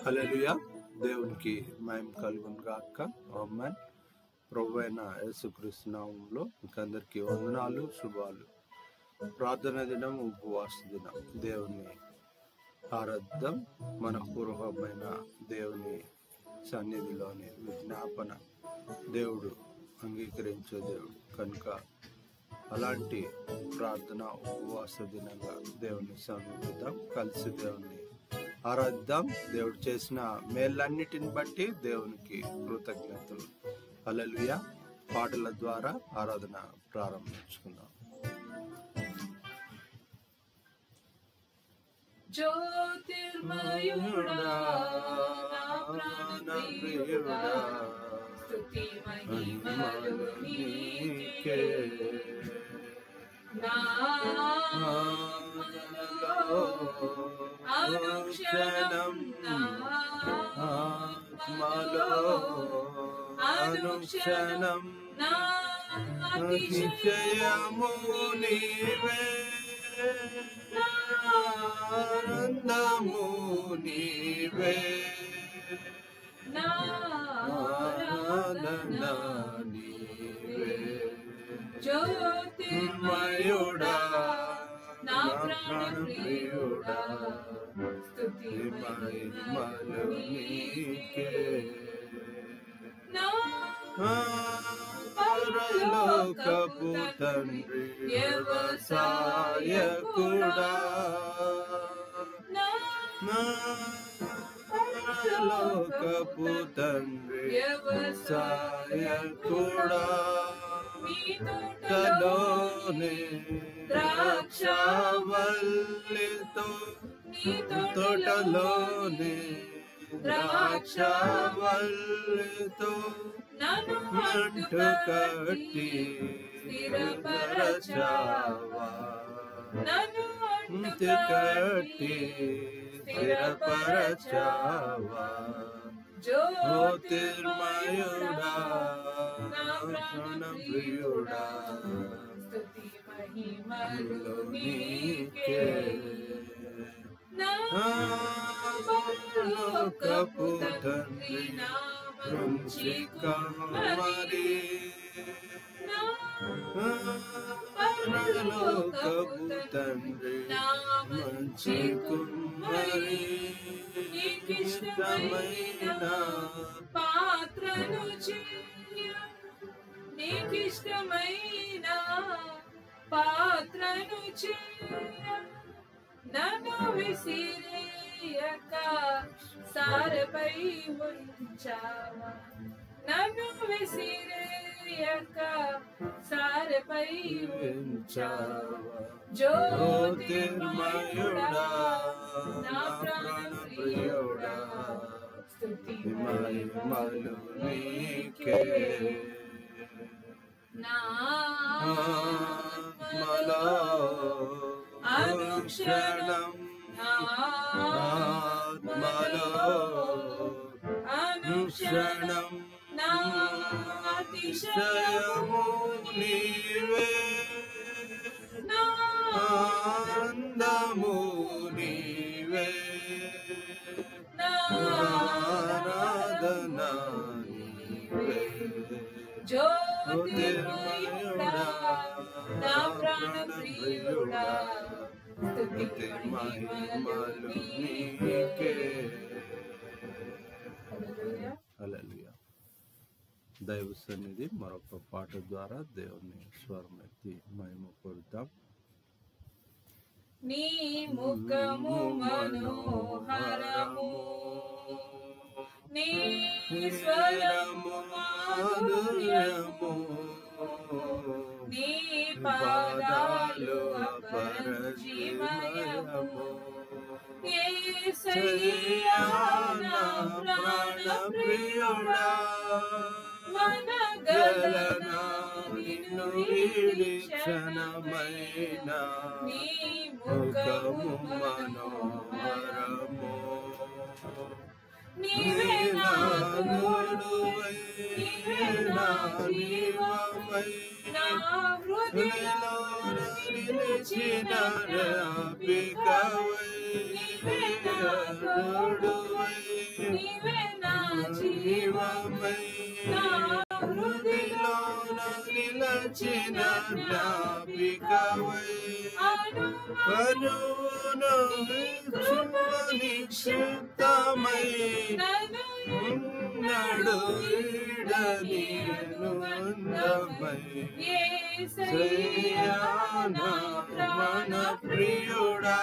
హల్లెలూయా. దేవునికి మహిమ కలుగును గాక. ఆమేన్. ప్రభువైన యేసుక్రీస్తు నామములో మీకందరికీ వందనాలు, శుభాలు. ప్రార్థన దినం, ఉపవాస దినం, దేవుని ఆరాధన, మనపూర్వకమైన దేవుని సన్నిధిలోని విజ్ఞాపన దేవుడు అంగీకరించే దేవుడు కనుక అలాంటి ప్రార్థన ఉపవాస దినంగా దేవుని సన్నిధిద్దాం, కలిసి దేవుని ఆరాధిద్దాం. దేవుడు చేసిన మేళ్ళన్నిటిని బట్టి దేవునికి కృతజ్ఞతలు. హల్లెలూయా. పాటల ద్వారా ఆరాధన ప్రారంభించుకుందాం. జ్యోతిర్మయుడా నా ప్రాణప్రియుడా, స్తుతి మహిమలు నీకే. నా ఆత్మలో అనుక్షణం, నా ఆత్మలో అనుక్షణం నా అతిశయము నీవే, ఆనందము నీవే, నా ఆరాధన నీవే. జ్యోతిర్మయుడా నా ప్రాణప్రియుడా, స్తుతి మహిమలు నీకే. నా పరలోకపు తండ్రి వ్యవసాయకుడా, పరలోకపు తండ్రి వ్యవసాయకుడా, తోటలోనే ద్రాక్షవల్లితో, తోటలోనే ద్రాక్షవల్లితో మంటు కట్టి స్థిరపరచావా, మంటు కట్టి స్థిరపరచావా. జ్యోతిర్మయుడా నా ప్రాణప్రియుడా, స్తుతి మహిమలు నీకే. పరలోకపు తండ్రి మంచి కుమారి, పరలోకపు తండ్రి మంచి కుమారి, నీకిష్టమైన పాత్రను చేయ, నీకిష్టమైన పాత్రను చేయ, నన్ను విసిరేయక సారపై ఉంచావా, నన్ను విసిరేయక సారపై ఉంచావా. జ్యోతిర్మయుడా నా ప్రాణప్రియుడా, స్తుతి మహిమలు నీకే. నా ఆత్మలో అనుక్షణం, ఆత్మలో అనుక్షణం నా అతిశయము నీవే, ఆనందము నీవే, ఆరాధన నీవే. జ్యోతిర్మయుడా నా ప్రాణప్రియుడా, స్తుతి మహిమలు నీకే. హల్లెలూయా. దైవ సన్నిధి మరొక పాట ద్వారా దేవుని స్వరం ఎత్తి మహిమ పొందుతాం. నీ ముఖము మనోహరము, నీ స్వరము మాధుర్యము, నీ పాదాలు అపరిచిమయము. యేసయ్యా నా ప్రాణప్రియుడా, మనగలనా నిన్ను క్షణమైన నీ ముఖము మనోహరము, నీవే నా తోడువై, నీవే నా నీవమై, నా హృదయంలో నిలిచిన రక్షికవై, తోడువై, నా హృదిలోన నిలచిన జ్ఞాపికవై కనువును నిక్షిప్తమై ఉన్నడు ఈడనీను అందమై యేసయ్యా నా ప్రాణ ప్రియుడా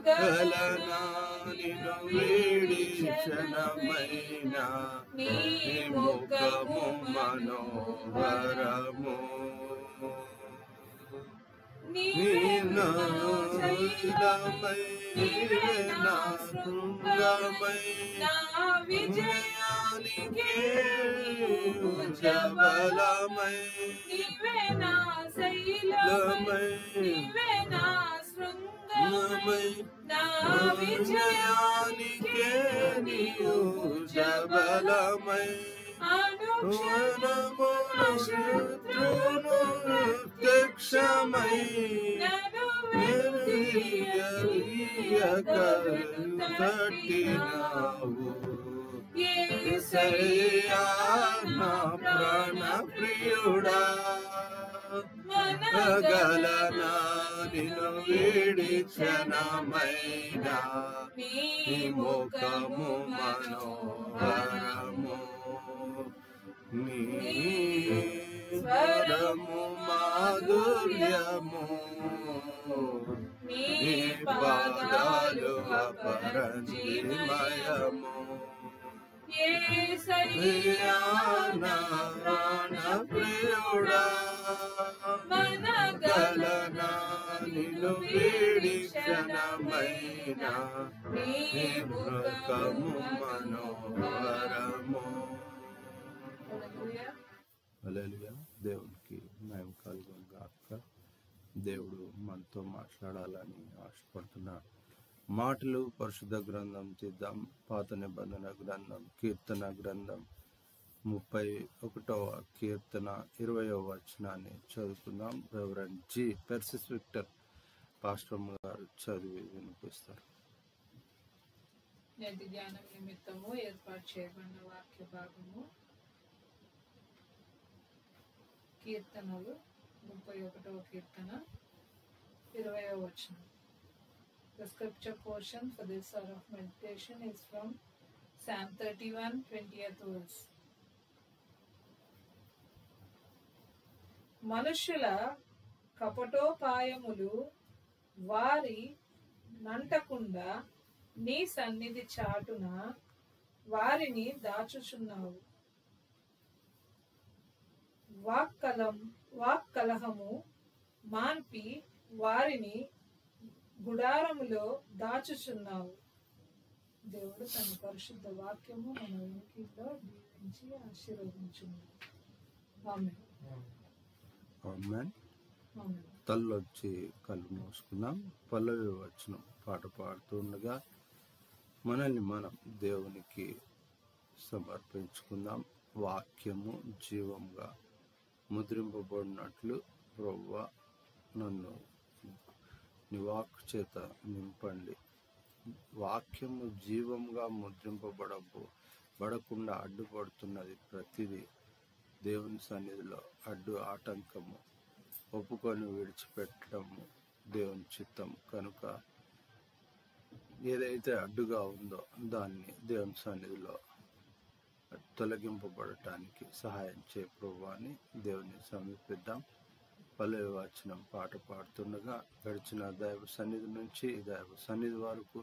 గలనా నిన్ను వీడి క్షణమైన నీ ముఖము మనోహరము నీలమై నా శృంగమై విజయానికే జబలమై శైలమై శృంగమై విజయానికే నీవు జబలమై అనుక్షణమున శత్రును ప్రత్యక్షమై తట్టినావు యేసయ్యా నా ప్రాణ ప్రియుడా గలనా నిన్ను వీడి క్షణమైన నీ ముఖము మనోహరము నీ స్వరము మాధుర్యము నీ పాదాలు అపరంజిమయము యేసయ్యా నా ప్రాణ ప్రియుడా గలనా నిన్ను వీడి క్షణమైన నీ ముఖము మనోహరము. హల్లెలూయా. దేవునికి మహిమ కలుగును గాక. దేవుడు మనతో మాట్లాడాలని ఆశపడుతున్న మాటలు పరిశుద్ధ గ్రంథం తీద్దాం. పాత నిబంధన గ్రంథం కీర్తన గ్రంథం 31వ కీర్తన 20వ వచనాన్ని చదువుకుందాం. Reverend G Persis Victor pastor గారు చదివి వినిపిస్తారు. నేటి ధ్యానం నిమిత్తము ఏర్పాటు చేయబడిన వాక్య భాగము కీర్తనలు 31వ కీర్తన 20వ వచనం. The scripture portion for this hour of meditation is from Psalm 31, 20th verse. మనుష్యుల కపటోపాయములు వారి నంటకుండా నీ సన్నిధి చాటున వారిని దాచుచున్నావు. వాక్కలహము మాన్పి వారిని గుడారములో దాచుచున్నావు. దేవుడు తన పరిశుద్ధ వాక్యము మన వెనుకలో దీవించి ఆశీర్వదించున్నాడు. ఆమేన్. ఆమేన్. తల్లొచ్చి కళ్ళు మూసుకున్నాం. పల్లవి వచనం పాట పాడుతుండగా మనల్ని మనం దేవునికి సమర్పించుకుందాం. వాక్యము జీవంగా ముద్రింపబడినట్లు ప్రభువా నన్ను నీ వాక్కు చేత నింపండి. వాక్యము జీవంగా ముద్రింపబడకుండా అడ్డుపడుతున్నది ప్రతిదీ దేవుని సన్నిధిలో అడ్డు ఆటంకము ఒప్పుకొని విడిచిపెట్టడము దేవుని చిత్తం కనుక ఏదైతే అడ్డుగా ఉందో దాన్ని దేవుని సన్నిధిలో తొలగింపబడటానికి సహాయం చే ప్రభువా అని దేవుని సమీపిద్దాం. పల్లవి వచనం పాట పాడుతుండగా గడిచిన దైవ సన్నిధి నుంచి దైవ సన్నిధి వరకు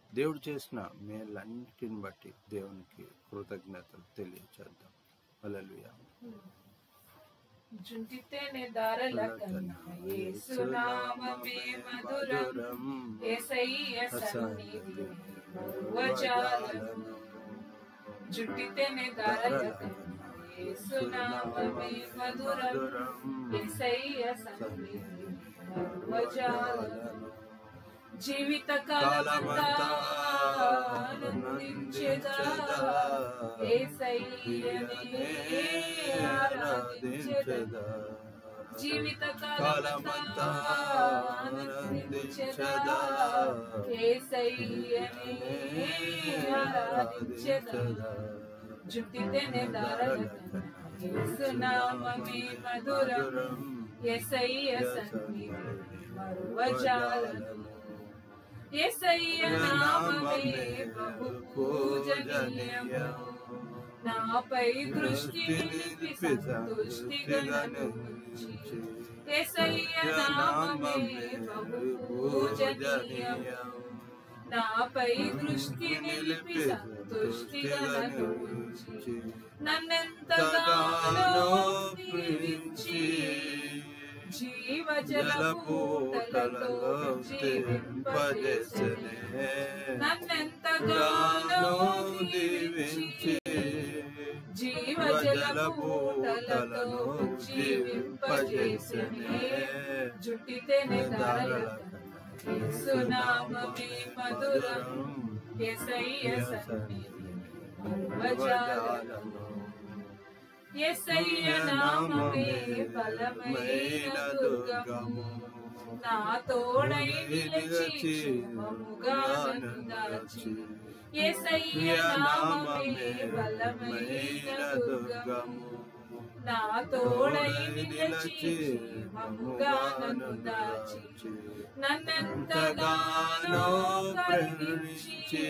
దేవుడు చేసిన మేలన్నిటిని బట్టి దేవునికి కృతజ్ఞతలు తెలియచేద్దాం. హల్లెలూయా. జుంటితేనే దారల కన్నా యేసు నామమే మధురం, యేసయ్య సన్నిధి మరువజాలను. జుంటితేనే దారల కన్నా యేసు నామమే మధురం, యేసయ్య సన్నిధి మరువజాలను. జీవిత కాలమంతా ఆనందించెదా, యేసయ్యనే ఆరాధించెదా. జీవిత కాలమంతా ఆనందించెదా, యేసయ్యనే ఆరాధించెదా. జుట్టితేనే దారల కన్నా యేసు నామమే మధురం యేసయ్య సన్నిధి మరువజాలను యేసయ్య నామమే బహు పూజనీయము నాపై దృష్టి నిలిపి సంతుష్టిగా నన్నుంచి యేసయ్య నామమే బహు పూజనీయము నాపై దృష్టి నిలిపి సంతుష్టిగా నన్నుంచి నన్నెంతగానో ప్రేమించి జీవజల పూటలతో జీవింపజేసెనే నన్నెంతగానో దీవించి జీవజల పూటలతో జీవింపజేసెనే జుట్టితేనే దారల యేసు నామమే మధురం యేసయ్య సన్నిధి మరువజాలను యేసయ్య నామమే బలమైన దుర్గము నా తోడై నిలిచి మముగా నన్ను దాచి యేసయ్య నామమే బలమైన దుర్గము నా తోడై నిలిచి మముగా నన్ను దాచి నన్నెంతగానో కరుణించి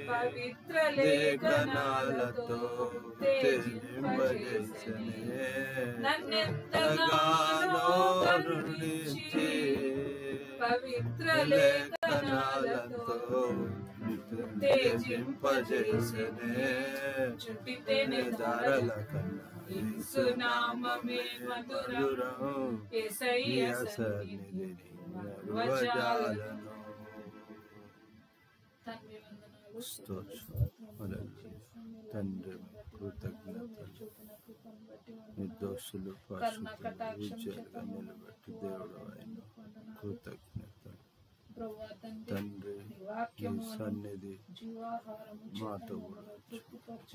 పవిత్ర లేఖనాలతో తేజింపజేసెనే నన్నెంతగానో కరుణించి పవిత్ర లేఖనాలతో తేజింపజేసెనే జుట్టితేనే దారల కన్నా యేసు నామమే మధురం యేసయ్య సన్నిధి మరువజాలను తండ్రి కృతజ్ఞతలు నిర్దోషులు విజయాలుగా నిలబెట్టి దేవుడు ఆయన కృతజ్ఞతలు తండ్రి ఈ సన్నిధి మాతో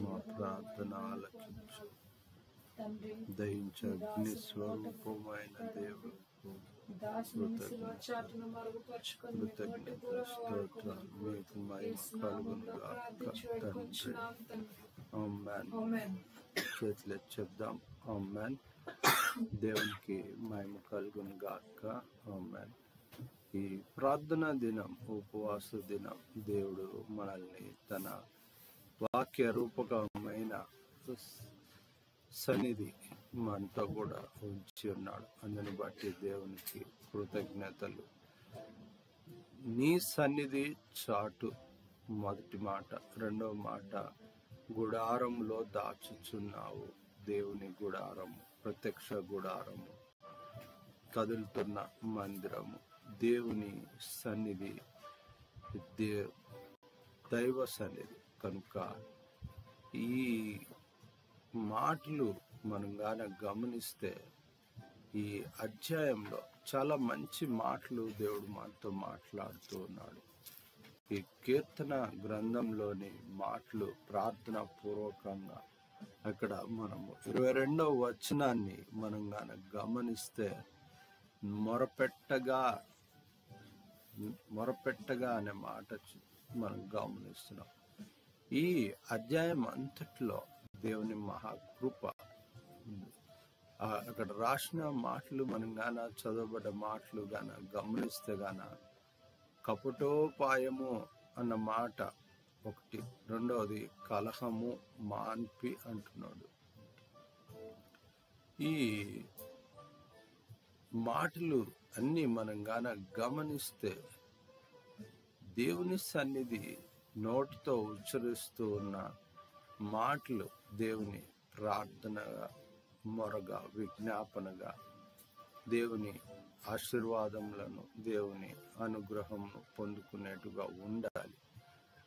మా ప్రార్థన ఆలకించు దయించ అగ్ని స్వరూపమైన దేవుడు స్తోత్రాలు మీకు మహిమ కలుగును గాక తండ్రి చేతులు చెప్దాం ఆమేన్ దేవునికి మహిమ కలుగును గాక ఆమేన్ ఈ ప్రార్థనా దినం ఉపవాస దినం దేవుడు మనల్ని తన వాక్య రూపకమైన సన్నిధి మనతో కూడా ఉంచి ఉన్నాడు అందుని బట్టి దేవునికి కృతజ్ఞతలు నీ సన్నిధి చాటు మొదటి మాట రెండవ మాట గుడారంలో దాచుచున్నావు దేవుని గుడారము ప్రత్యక్ష గుడారము కదులుతున్న మందిరము దేవుని సన్నిధి దైవ సన్నిధి కనుక ఈ మాటలు మనం గాన గమనిస్తే ఈ అధ్యాయంలో చాలా మంచి మాటలు దేవుడు మనతో మాట్లాడుతూ ఉన్నాడు ఈ కీర్తన గ్రంథంలోని మాటలు ప్రార్థనా పూర్వకంగా అక్కడ మనము 22వ వచనాన్ని మనం గాన గమనిస్తే మొరపెట్టగా అనే మాట మనం గమనిస్తున్నాం ఈ అధ్యాయం అంతట్లో దేవుని మహాకృప అక్కడ రాసిన మాటలు మనం గాన చదవబడ్డ మాటలు గాన గమనిస్తే గాన కపటోపాయము అన్న మాట ఒకటి రెండవది కలహము మాన్పి అంటున్నాడు ఈ మాటలు అన్ని మనం గాన గమనిస్తే దేవుని సన్నిధి నోటితో ఉచ్చరిస్తూ ఉన్న మాటలు దేవుని ప్రార్థనగా మొరగా విజ్ఞాపనగా దేవుని ఆశీర్వాదములను దేవుని అనుగ్రహమును పొందుకునేట్టుగా ఉండాలి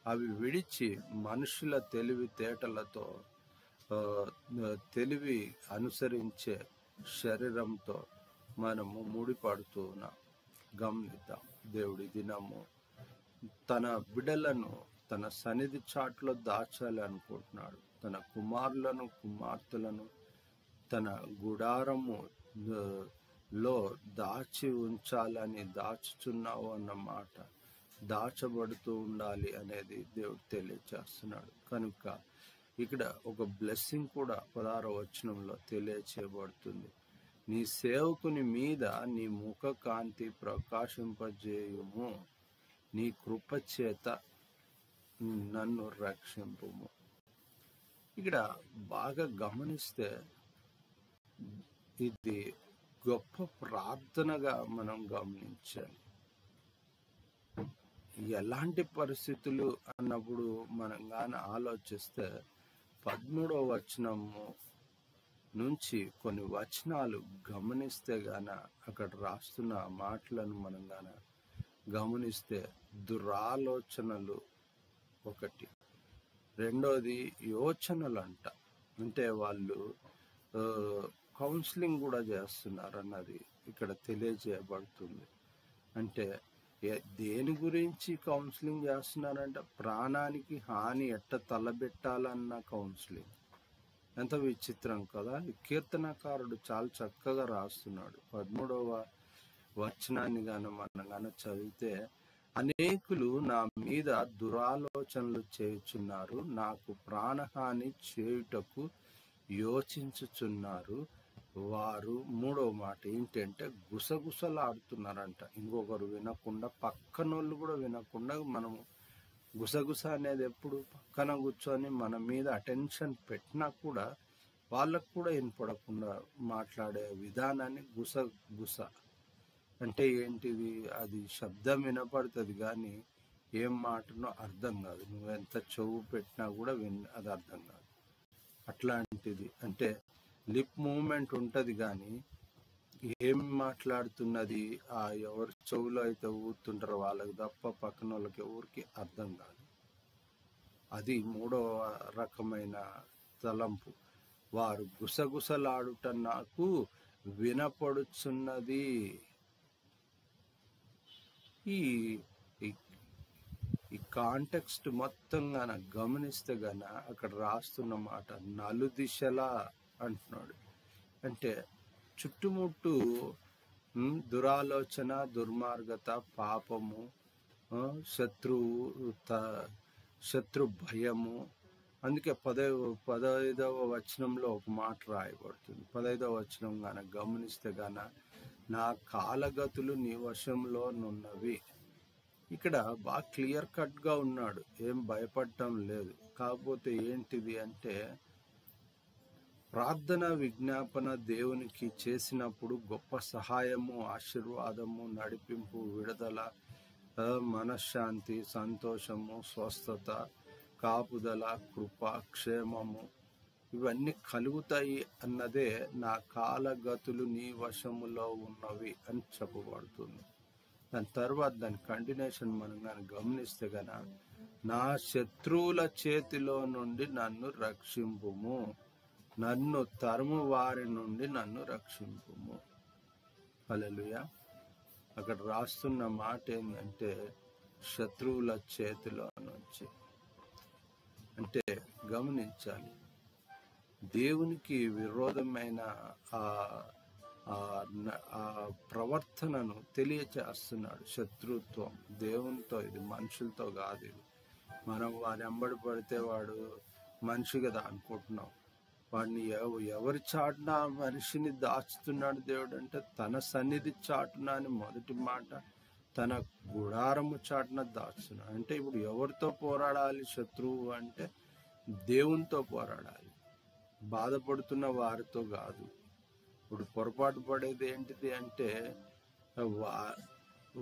అవి విడిచి మనుషుల తెలివితేటలతో తెలివి అనుసరించే శరీరంతో మనము ముడిపడుతూ ఉన్నాం గమనిద్దాం దేవుడి దినము తన బిడ్డలను తన సన్నిధి చాట్లో దాచాలి అనుకుంటున్నాడు తన కుమారులను కుమార్తెలను తన గుడారము లో దాచి ఉంచాలని దాచుచున్నావు అన్న మాట దాచబడుతూ ఉండాలి అనేది దేవుడు తెలియచేస్తున్నాడు కనుక ఇక్కడ ఒక బ్లెస్సింగ్ కూడా 16వ వచనంలో తెలియచేయబడుతుంది. నీ సేవకుని మీద నీ ముఖ కాంతి ప్రకాశింపజేయుము, నీ కృప చేత నన్ను రక్షింపుము. ఇక్కడ బాగా గమనిస్తే ఇది గొప్ప ప్రార్థనగా మనం గమనించాలి. ఎలాంటి పరిస్థితులు అన్నప్పుడు మనం కానీ ఆలోచిస్తే 13వ వచనము నుంచి కొన్ని వచనాలు గమనిస్తే గాన అక్కడ రాస్తున్న మాటలను మనం గాన గమనిస్తే దురాలోచనలు ఒకటి, రెండోది యోచనలు అంట. అంటే వాళ్ళు కౌన్సిలింగ్ కూడా చేస్తున్నారు అన్నది ఇక్కడ తెలియజేయబడుతుంది. అంటే దేని గురించి కౌన్సిలింగ్ చేస్తున్నారంటే ప్రాణానికి హాని ఎట్ట తలబెట్టాలన్న కౌన్సిలింగ్. ఎంత విచిత్రం కదా. కీర్తనకారుడు చాలా చక్కగా రాస్తున్నాడు. 13వ వచనాన్ని మనం చదివితే, అనేకులు నా మీద దురాలోచనలు చేయుచున్నారు, నాకు ప్రాణహాని చేయుటకు యోచించుచున్నారు. వారు 3వ మాట ఏంటంటే గుసగుసలాడుతున్నారంట. ఇంకొకరు వినకుండా, పక్కనోళ్ళు కూడా వినకుండా. మనము గుసగుస అనేది ఎప్పుడు పక్కన కూర్చొని మన మీద అటెన్షన్ పెట్టినా కూడా వాళ్ళకు కూడా వినపడకుండా మాట్లాడే విధానాన్ని గుసగుస అంటే ఏంటిది? అది శబ్దం వినపడుతుంది కానీ ఏం మాటనో అర్థం కాదు. నువ్వు ఎంత చెవు పెట్టినా కూడా అది అర్థం కాదు. అట్లాంటిది అంటే లిప్ మూమెంట్ ఉంటుంది కానీ ఏం మాట్లాడుతున్నది ఆ ఎవరి చెవులో అయితే ఊరుతుంటారో వాళ్ళకి తప్ప పక్కన వాళ్ళకి ఎవరికి అర్థం కాదు. అది 3వ రకమైన తలంపు. వారు గుసగుసలాడుట నాకు వినపడుచున్నది. ఈ కాంటెక్స్ట్ మొత్తం గాన గమనిస్తే గాన అక్కడ రాస్తున్న మాట నలుదిశలా అంటున్నాడు. అంటే చుట్టుముట్టు దురాలోచన, దుర్మార్గత, పాపము, శత్రు భయము. అందుకే 15వ వచనంలో ఒక మాట రాయబడుతుంది. 15వ వచనం గాన గమనిస్తే గాన నా కాలగతులు నీ వశంలో నున్నవి. ఇక్కడ బాగా క్లియర్ కట్గా ఉన్నాడు, ఏం భయపడటం లేదు. కాకపోతే ఏంటిది అంటే ప్రార్థన విజ్ఞాపన దేవునికి చేసినప్పుడు గొప్ప సహాయము, ఆశీర్వాదము, నడిపింపు, విడుదల, మనశ్శాంతి, సంతోషము, స్వస్థత, కాపుదల, కృప, క్షేమము ఇవన్నీ కలుగుతాయి అన్నదే నా కాలగతులు నీ వశములో ఉన్నవి అని చెప్పబడుతుంది. దాని తర్వాత దాని కంటిన్యూషన్ మనం కానీ గమనిస్తే గన నా శత్రువుల చేతిలో నుండి నన్ను రక్షింపుము, నన్ను తరుము వారి నుండి నన్ను రక్షింపుము. హల్లెలూయా. అక్కడ రాస్తున్న మాట ఏంటంటే శత్రువుల చేతిలో నుంచి. అంటే గమనించాలి, దేవునికి విరోధమైన ఆ ప్రవర్తనను తెలియచేస్తున్నాడు. శత్రుత్వం దేవునితో, ఇది మనుషులతో కాదు. ఇది మనం వారి వెంబడి పడితే వాడు మనిషి కదా అనుకుంటున్నాం. వాడిని ఎవరి చాటున మనిషిని దాచుతున్నాడు దేవుడు అంటే తన సన్నిధి చాటున అని మొదటి మాట, తన గుడారము చాటున దాచుతున్నాడు. అంటే ఇప్పుడు ఎవరితో పోరాడాలి శత్రువు అంటే దేవునితో పోరాడాలి, బాధపడుతున్న వారితో కాదు. ఇప్పుడు పొరపాటు పడేది ఏంటిది అంటే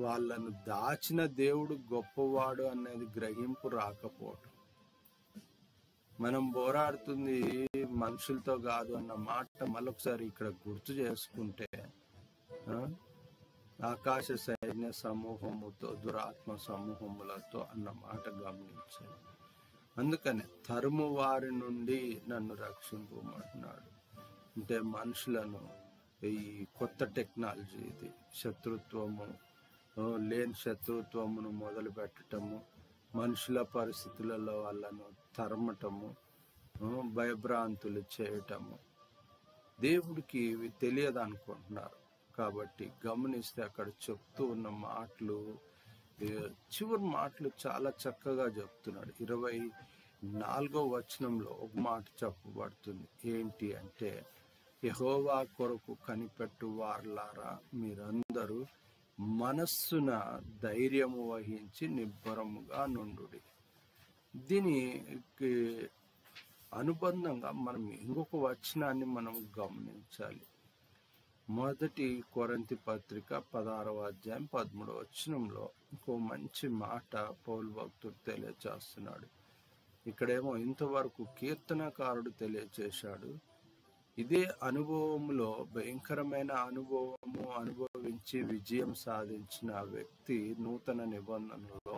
వాళ్ళను దాచిన దేవుడు గొప్పవాడు అనేది గ్రహింపు రాకపోవటం. మనం పోరాడుతుంది మనుషులతో కాదు అన్న మాట మరొకసారి ఇక్కడ గుర్తు చేసుకుంటే, ఆకాశ సైన్య సమూహముతో, దురాత్మ సమూహములతో అన్న మాట గమనించాలి. అందుకనే తరుము వారి నుండి నన్ను రక్షింపమంటున్నాడు. అంటే మనుషులను, ఈ కొత్త టెక్నాలజీ ఇది, శత్రుత్వము లేని శత్రుత్వమును మొదలు పెట్టటము, మనుషుల పరిస్థితులలో వాళ్ళను తరమటము, భయభ్రాంతులు చేయటము. దేవుడికి ఇవి తెలియదు అనుకుంటున్నారు. కాబట్టి గమనిస్తే అక్కడ చెప్తూ ఉన్న మాటలు, చివరి మాటలు చాలా చక్కగా చెప్తున్నాడు. 4వ వచనంలో ఒక మాట చెప్పబడుతుంది. ఏంటి అంటే, యెహోవా కొరకు కనిపెట్టు వారలారా, మీరందరూ మనస్సున ధైర్యము వహించి నిబ్బరముగా నుండుడి. దీనికి అనుబంధంగా మనం ఇంకొక వచనాన్ని మనం గమనించాలి. మొదటి కొరింథీ పత్రిక 16వ అధ్యాయం 13వ వచనంలో ఇంకో మంచి మాట పౌలు భక్తుడు తెలియచేస్తున్నాడు. ఇక్కడేమో ఇంతవరకు కీర్తనకారుడు తెలియచేశాడు. ఇదే అనుభవంలో భయంకరమైన అనుభవము అనుభవించి విజయం సాధించిన వ్యక్తి నూతన నిబంధనలో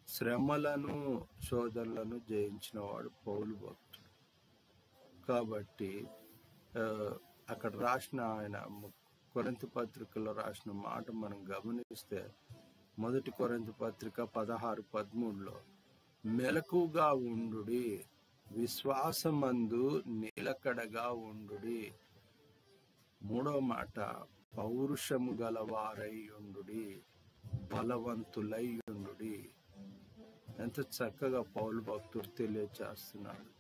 శ్రమలను శోధనలను జయించిన వాడు పౌలు భక్తుడు. కాబట్టి అక్కడ రాసిన ఆయన కొరింథీ పత్రికలో రాసిన మాట మనం గమనిస్తే, మొదటి కొరింథీ పత్రిక 16:13లో మెలకుగా ఉండుడి, విశ్వాసమందు నిలకడగా ఉండుడి. 3వ మాట పౌరుషము గలవారై ఉండుడి, బలవంతులై ఉండుడి. ఎంత చక్కగా పౌలు భక్తుడు తెలియచేస్తున్నాడు.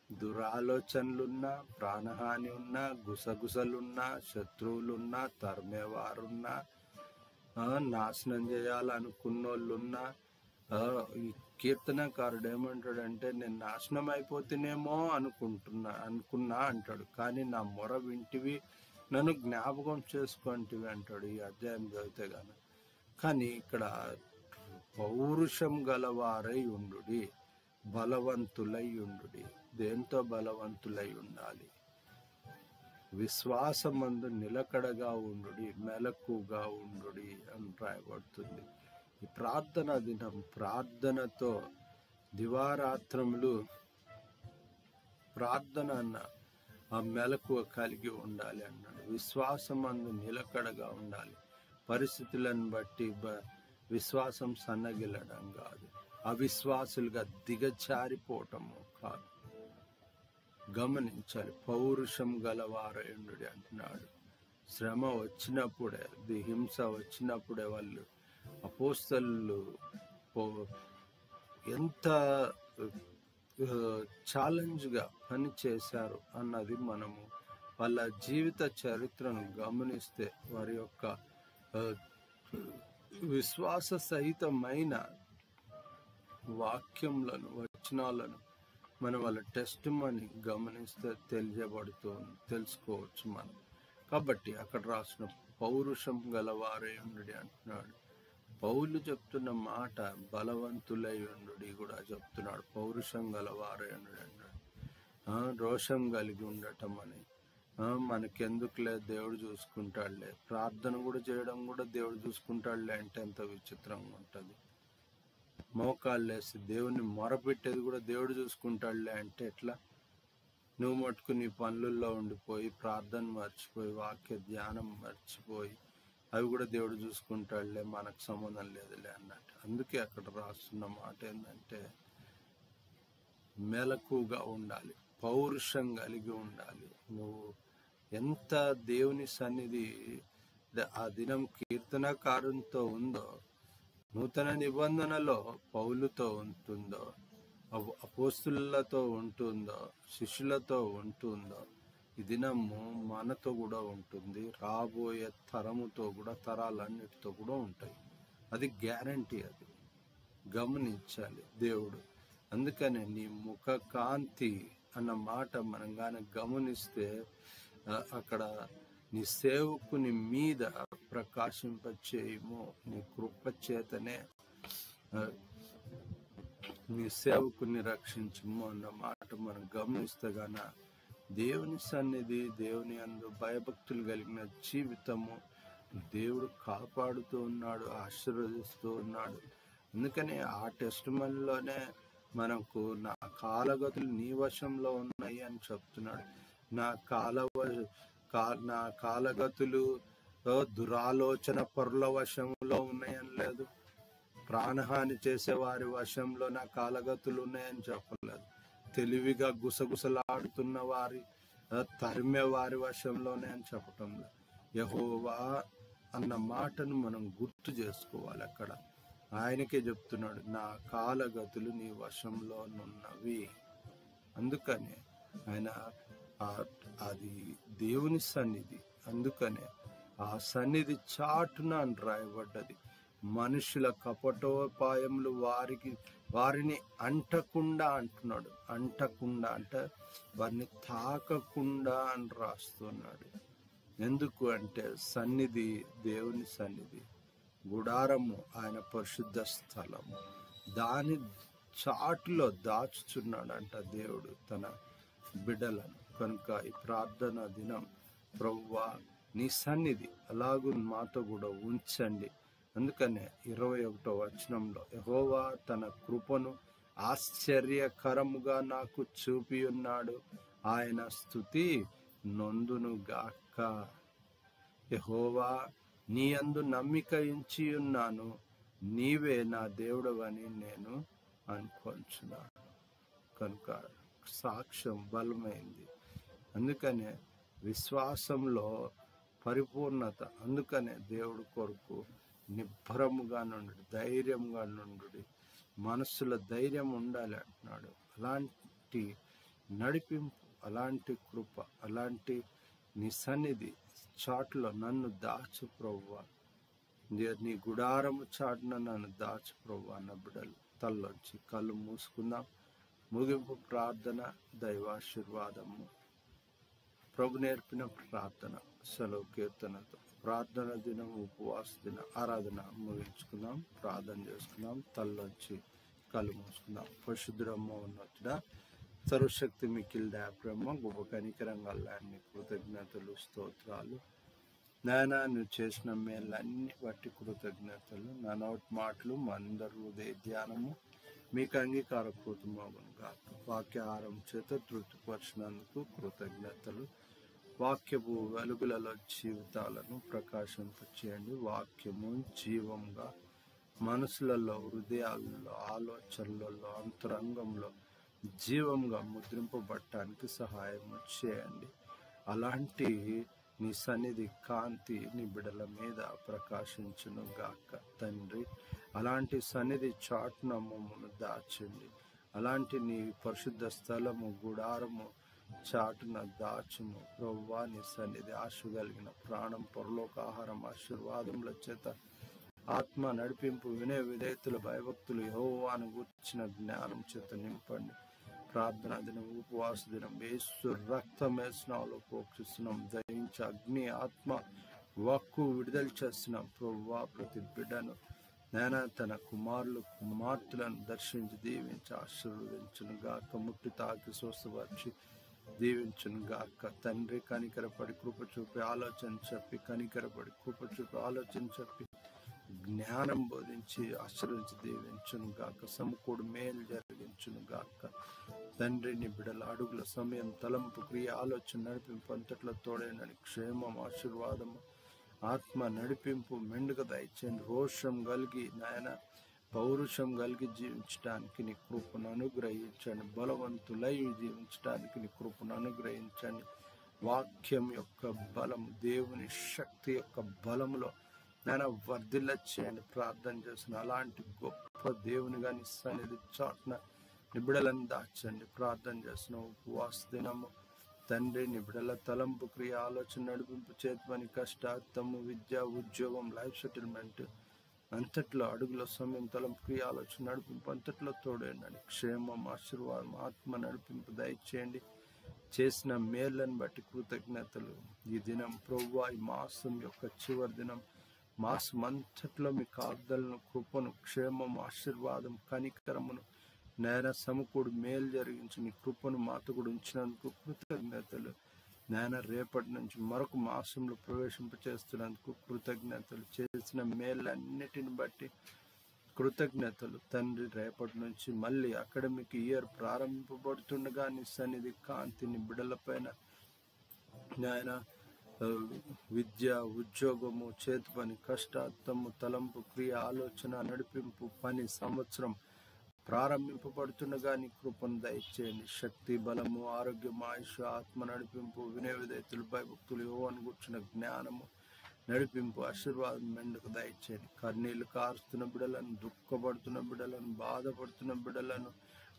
దురాలోచనలున్నా, ప్రాణహాని ఉన్నా, గుసగుసలున్నా, శత్రువులున్నా, తరిమేవారున్నా, నాశనం చేయాలనుకున్నోళ్ళున్నా, ఈ కీర్తనకారుడు ఏమంటాడంటే, నేను నాశనం అయిపోతేనేమో అనుకున్నా అంటాడు, కానీ నా మొర వింటివి, నన్ను జ్ఞాపకం చేసుకుంటివి అంటాడు ఈ అధ్యాయం చదివితే గాను. కానీ ఇక్కడ పౌరుషం గలవారై ఉండుడి, బలవంతులై ఉండుడి. దేంతో బలవంతులై ఉండాలి? విశ్వాసమందు నిలకడగా ఉండుడి, మెలకుగా ఉండుడి అని రాయబడుతుంది. ఈ ప్రార్థన దినం ప్రార్థనతో దివారాత్రములు ప్రార్థన అన్న ఆ మెలకువ కలిగి ఉండాలి అన్నాడు. విశ్వాసమందు నిలకడగా ఉండాలి. పరిస్థితులను బట్టి విశ్వాసం సన్నగిల్లడం కాదు, అవిశ్వాసులుగా దిగజారిపోవటము కాదు. గమనించాలి. పౌరుషం గలవారైండు అంటున్నాడు. శ్రమ వచ్చినప్పుడే, హింస వచ్చినప్పుడే వాళ్ళు అపోస్తలు ఎంత ఛాలెంజ్గా పని చేశారు అన్నది మనము వాళ్ళ జీవిత చరిత్రను గమనిస్తే, వారి యొక్క విశ్వాస సహితమైన వాక్యములను, వచనాలను మనం వాళ్ళ టెస్ట్ మనీ గమనిస్తే తెలుసుకోవచ్చు మనం. కాబట్టి అక్కడ రాసిన పౌరుషం గలవారై ఉండుడి అంటున్నాడు. పౌలు చెప్తున్న మాట బలవంతులై ఉండుడి కూడా చెప్తున్నాడు. పౌరుషం గలవారై ఉండుడి అన్నాడు. రోషం కలిగి ఉండటం అని, మనకెందుకులే దేవుడు చూసుకుంటాడులే, ప్రార్థన కూడా చేయడం కూడా దేవుడు చూసుకుంటాడులే అంటే ఎంత విచిత్రంగా ఉంటుంది. మోకాళ్ళు వేసి దేవుని మొరపెట్టేది కూడా దేవుడు చూసుకుంటాడులే అంటే ఎట్లా? నువ్వు మటుకు నీ పనులలో ఉండిపోయి, ప్రార్థన మర్చిపోయి, వాక్య ధ్యానం మర్చిపోయి, అవి కూడా దేవుడు చూసుకుంటాడులే, మనకు సంబంధం లేదులే అన్నట్టు. అందుకే అక్కడ రాస్తున్న మాట ఏంటంటే, మెలకుగా ఉండాలి, పౌరుషం కలిగి ఉండాలి. నువ్వు ఎంత దేవుని సన్నిధి ఆ దినం కీర్తనకారునితో ఉందో, నూతన నిబంధనలో పౌలుతో ఉంటుందో, అపోస్తులతో ఉంటుందో, శిష్యులతో ఉంటుందో, ఈ దినము మనతో కూడా ఉంటుంది. రాబోయే తరముతో కూడా, తరాలన్నిటితో కూడా ఉంటాయి. అది గ్యారంటీ. అది గమనించాలి దేవుడు. అందుకనే నీ ముఖ కాంతి అన్న మాట మనం కానీ గమనిస్తే, అక్కడ నీ సేవకుని మీద ప్రకాశింపచేయము, నీ కృప చేతనే నీ సేవకుని రక్షించము అన్న మాట మనం గమనిస్తే గాన, దేవుని సన్నిధి, దేవుని యందు భయభక్తులు కలిగిన జీవితము దేవుడు కాపాడుతూ ఉన్నాడు, ఆశీర్వదిస్తూ ఉన్నాడు. అందుకని ఆ టెస్ట్ మనీలోనే మనకు నా కాలగతులు నీ వశంలో ఉన్నాయి అని చెప్తున్నాడు. నా కాలగతులు దురాలోచన పరుల వశంలో ఉన్నాయని లేదు, ప్రాణహాని చేసే వారి వశంలో నా కాలగతులు ఉన్నాయని చెప్పలేదు, తెలివిగా గుసగుసలాడుతున్న వారి తరిమే వారి వశంలోనే అని చెప్పటం లేదు. యెహోవా అన్న మాటను మనం గుర్తు చేసుకోవాలి. అక్కడ ఆయనకే చెప్తున్నాడు, నా కాలగతులు నీ వశంలోనున్నవి. అందుకనే ఆయన అది దేవుని సన్నిధి. అందుకనే ఆ సన్నిధి చాటున అని రాయబడ్డది. మనుషుల కపటోపాయములు వారిని అంటకుండా అంటున్నాడు. అంటకుండా అంటే వారిని తాకకుండా అని రాస్తున్నాడు. ఎందుకు అంటే సన్నిధి దేవుని సన్నిధి, గుడారము ఆయన పరిశుద్ధ స్థలము, దాని చాటులో దాచుచున్నాడంట దేవుడు తన బిడ్డలను. కనుక ఈ ప్రార్థన దినం ప్రభువా నీ సన్నిధి అలాగూ మాతో కూడా ఉంచండి. అందుకనే 21వ వచనంలో యెహోవా తన కృపను ఆశ్చర్యకరముగా నాకు చూపి ఉన్నాడు, ఆయన స్తుతి నొందును గాక. యెహోవా నీ యందు నమ్మిక ఉంచి ఉన్నాను, నీవే నా దేవుడవని నేను అనుకొంచున్నాను. కనుక సాక్ష్యం బలమైంది. అందుకనే విశ్వాసంలో పరిపూర్ణత. అందుకనే దేవుడు కొరకు నిబ్బరముగా నుండి, ధైర్యంగా నుండి, మనస్సులో ధైర్యం ఉండాలి అంటున్నాడు. అలాంటి నడిపింపు, అలాంటి కృప, అలాంటి నీ సన్నిధి చాటులో నన్ను దాచు ప్రభువా, నీ గుడారము చాటున నన్ను దాచు ప్రభువా. అన్న బిడ్డలు తల్లోంచి కళ్ళు మూసుకుందాం. ముగింపు ప్రార్థన, దైవాశీర్వాదము. ప్రభు నేర్పిన ప్రార్థన సెలవు కీర్తనతో ప్రార్థన దినం, ఉపవాస దిన ఆరాధన ముగించుకుందాం. ప్రార్థన చేసుకుందాం. తల్లోంచి కళ్ళు మూసుకుందాం. పరిశుద్ధుడమ్మ ఉన్నట్టుగా సర్వశక్తి మిక్కిలి దయాప్రేమ గొప్ప కనికరంగాన్ని కృతజ్ఞతలు, స్తోత్రాలు. నాయనా నువ్వు చేసిన మేళ్ళన్నీ బట్టి కృతజ్ఞతలు. నా నోటి మాటలు మా అందరి హృదయ ధ్యానము మీకు అంగీకారకృతమగును గాక. వాక్యాహారం చేత తృప్తిపరిచినందుకు కృతజ్ఞతలు. వాక్యపు వెలుగులలో జీవితాలను ప్రకాశింపచేయండి. వాక్యము జీవంగా మనసులలో, హృదయాలలో, ఆలోచనలలో, అంతరంగంలో జీవంగా ముద్రింపబడటానికి సహాయం చేయండి. అలాంటి నీ సన్నిధి కాంతి నీ బిడల మీద ప్రకాశించును గాక తండ్రి. అలాంటి సన్నిధి చాటున మమ్మల్ని దాచండి. అలాంటి నీ పరిశుద్ధ స్థలము, గుడారము చాటున దాచుము ప్రభువా. నీ సన్నిధి ఆశ కలిగిన ప్రాణం, పరలోక ఆహారం, ఆశీర్వాదముల చేత ఆత్మ నడిపింపు, వినయ విధేయతలు, భయభక్తులు, యెహోవాను గూర్చిన జ్ఞానం చేత నింపండి. ప్రార్థన దినం, ఉపవాస దినం యేసు రక్తమేస్నాలో ప్రోక్షిస్తున్నాం. దయించి అగ్ని, ఆత్మ, వాక్కు విడుదల చేస్తున్నాం ప్రభువా. ప్రతి బిడ్డను నేను తన కుమారులు, కుమార్తెలను దర్శించి దీవించి ఆశీర్వదించును గాక. ముట్టి తాకి స్వస్థపరిచి దీవించును గాక తండ్రి. కనికరపడి కృప చూపి ఆలోచన చెప్పి, కనికరపడి కృప చూపి ఆలోచన చెప్పి, జ్ఞానం బోధించి ఆశీర్వించి దీవించును గాక. సమకూడు మేలు జరిగించును గాక తండ్రి. నీ బిడ్డల అడుగుల సమయం, తలంపు, క్రియ, ఆలోచన, నడిపింపు అంతట్లో తోడైనని క్షేమం, ఆశీర్వాదము, ఆత్మ నడిపింపు మెండుగా దయచేయండి. రోషం కలిగి నాయన పౌరుషం కలిగి జీవించడానికి నీ కృపను అనుగ్రహించండి. బలవంతులై జీవించడానికి నీ కృపను అనుగ్రహించండి. వాక్యం యొక్క బలము, దేవుని శక్తి యొక్క బలములో నేను వర్ధిల్ల చేయండి. ప్రార్థన చేసిన అలాంటి గొప్ప దేవునిగా నీ సన్నిధి చాటున నిబిడలను దాచండి. ప్రార్థన చేసిన ఉపవాస దినము తండ్రి, నిబిడల తలంపు, క్రియ, ఆలోచన, నడిపింపు, చేతి పని, కష్టార్థము, విద్య, ఉద్యోగం, లైఫ్ సెటిల్మెంట్ అంతట్లో అడుగుల సమయం, తలంపు, క్రియ, ఆలోచన, నడిపింపు అంతట్లో తోడేయండి. క్షేమం, ఆశీర్వాదం, ఆత్మ నడిపింపు దయచేయండి. చేసిన మేళ్ళను బట్టి కృతజ్ఞతలు. ఈ దినం ప్రభువా, ఈ మాసం యొక్క చివరి దినం, మాసం అంతట్లో మీ కాపుదలను, కృపను, క్షేమం, ఆశీర్వాదం, కనికరమును నేన సమకూడు మేలు జరిగించి నీ కృపను మాతో కూడా ఉంచినందుకు కృతజ్ఞతలు. నేను రేపటి నుంచి మరొక మాసంలో ప్రవేశింపచేస్తున్నందుకు కృతజ్ఞతలు. చేసిన మేళ్ళన్నిటిని బట్టి కృతజ్ఞతలు తండ్రి. రేపటి నుంచి మళ్ళీ అకాడమిక్ ఇయర్ ప్రారంభింపబడుతుండగా నీ సన్నిధి కాంతిని బిడలపైన నాయన విద్య, ఉద్యోగము, చేతి పని, కష్టార్థము, తలంపు, క్రియ, ఆలోచన, నడిపింపు, పని సంవత్సరం ప్రారంభింపబడుతుండగా నీ కృపను దయచేయండి. శక్తి, బలము, ఆరోగ్యం, ఆయుష్, ఆత్మ నడిపింపు, వినయ విధేయతలు, భయభక్తులు, యెహోవాను గూర్చిన జ్ఞానము నడిపింపు, ఆశీర్వాదం మెండుకు దయచేయండి. కన్నీళ్లు కారుస్తున్న బిడ్డలను, దుఃఖపడుతున్న బిడ్డలను, బాధపడుతున్న బిడ్డలను,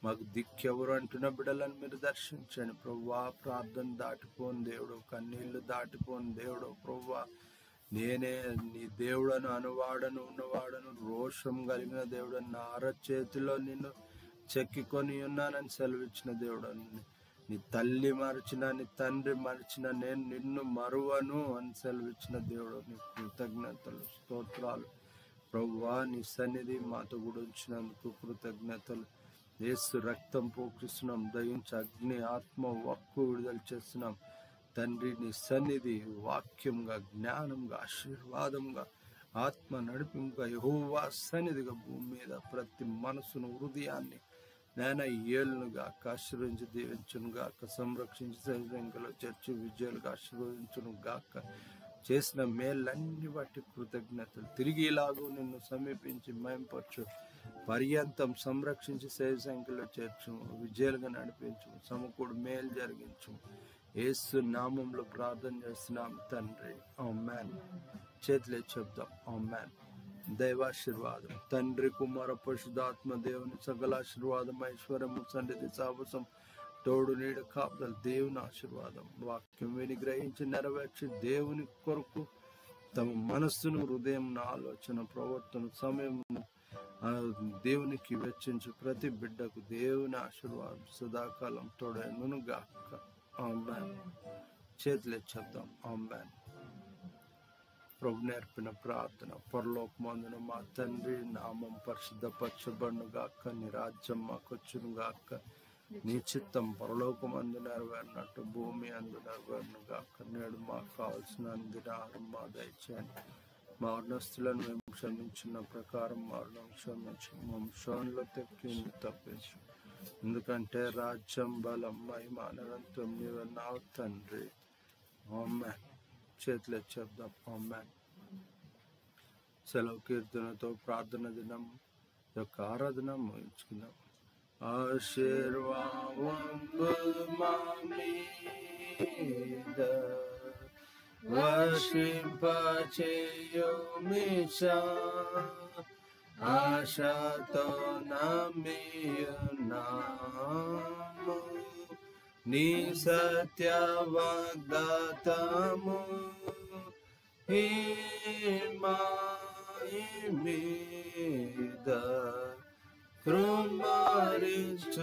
మాకు దిక్కెవరు అంటున్న బిడ్డలను మీరు దర్శించండి ప్రభువా. ప్రార్థన దాటిపోని దేవుడు, కన్నీళ్లు దాటిపోని దేవుడు ప్రభువా. నేనే నీ దేవుడను, అనువాడను, ఉన్నవాడను, రోషం కలిగిన దేవుడని, నా అరచేతిలో నిన్ను చెక్కికొని ఉన్నానని సెలవిచ్చిన దేవుడని, నీ తల్లి మరచిన, నీ తండ్రి మరచిన, నేను నిన్ను మరువను అని సెలవిచ్చిన దేవుడు. నీ కృతజ్ఞతలు, స్తోత్రాలు ప్రభువా. నీ సన్నిధి మాతో కూడా ఉంచినందుకు కృతజ్ఞతలు. యేసు రక్తం పోకిస్తున్నాం, దయించి అగ్ని, ఆత్మ, వాక్కు విడుదల చేస్తున్నాం తండ్రి. నీ సన్నిధి వాక్యంగా, జ్ఞానంగా, ఆశీర్వాదంగా, ఆత్మ నడిపింపుగా, యెహోవా సన్నిధిగా భూమి మీద ప్రతి మనసును, హృదయాన్ని నాయన ఏళ్ళుగా ఆశీర్వదించి దీవించును గాక. సంరక్షించి సైనికులు చర్చి విజయాలుగా ఆశీర్వదించును గాక. చేసిన మేళ్ళన్ని బట్టి కృతజ్ఞతలు. తిరిగి ఇలాగూ నిన్ను సమీపించి మేంపరచు పర్యంతం సంరక్షించి సేవ సంఖ్యలో చేర్చు, విజయాలుగా నడిపించు, సమకూడు మేలు జరిగించు. యేసు నామంలో ప్రార్థన చేస్తున్నాం తండ్రి, ఆమేన్. చేతులే చెప్దాం, ఆమేన్. దైవాశీర్వాదం, తండ్రి, కుమార, పరిశుద్ధాత్మ దేవుని సకల ఆశీర్వాదం, ఐశ్వర్యము, సన్నిధి, సాహసం, తోడు, నీడ, కాపుదల, దేవుని ఆశీర్వాదం. వాక్యం విని గ్రహించి నెరవేర్చి దేవుని కొరకు తమ మనస్సును, హృదయం, ఆలోచన, ప్రవర్తన, సమయం దేవునికి వెచ్చించు ప్రతి బిడ్డకు దేవుని ఆశీర్వాదం సదాకాలం తోడైనను గాక. ఆమేన్. చేతులే చెప్దాం, ఆమేన్. ప్రభు నేర్పిన ప్రార్థన. పరలోకమందున మా తండ్రి, నామం పరిశుద్ధపరచబడును గాక. నీ రాజ్యం మాకు వచ్చును గాక. నీ చిత్తం పరలోకమందు నెరవేరినట్టు భూమి అందు నెరవేరును గాక. నేడు మాకు కావాల్సిన ఆహారం మా దయచేయండి. మా రుణస్తులను మేము క్షమించిన ప్రకారం మా రుణం క్షమించు. మా శోధనలో తప్పించు. ఎందుకంటే రాజ్యం, బలం, మహిమ నిరంతరం నీవన్నావు తండ్రి, ఆమేన్. చేతులే చెప్దాం, ఆమేన్. సెలవు కీర్తనతో ప్రార్థన దినం యొక్క ఆరాధన ముగించుకుందాం. ఆశీర్వాదము మా మీద వర్షింపచేయుమిషా, ఆశతో నమ్మియున్నాము నీ సత్య వాగ్దాతము. మీద కృమరించుము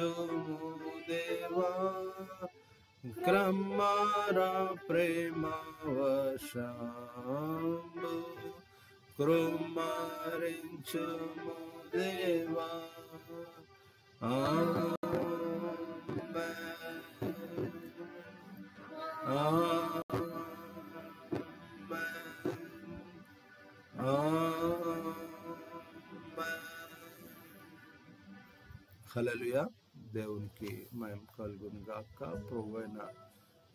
దేవా, క్రమర ప్రేమ వర్షంబు కృమరించుము దేవా. ఆమేన్. హల్లెలూయా. దేవునికి మహిమ కలుగును గాక. ప్రభువైన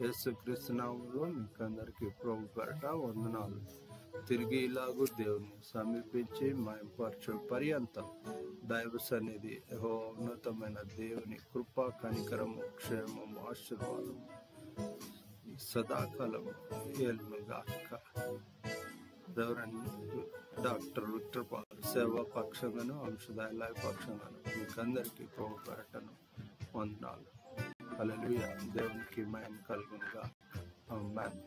యేసుక్రీస్తు నామములో మీకు అందరికీ ప్రభు పేరట వందనాలు. తిరిగి ఇలాగూ దేవుని సమీపించి మహిమపరచు పర్యంతం దైవ సన్నిధి, ఉన్నతమైన దేవుని కృప, కనికరము, క్షేమము, ఆశీర్వాదము సదాకాలము ఏలును గాక. రెవరెండ్ డాక్టర్ విక్టర్ పాల్ సేవా పక్షంగాను, అంశదాయ పక్షంగాను మీకు అందరికీ ప్రభు పేరటను వందనాలు. హల్లెలూయా. దేవునికి మహిమ కలుగును గాక. ఆమేన్.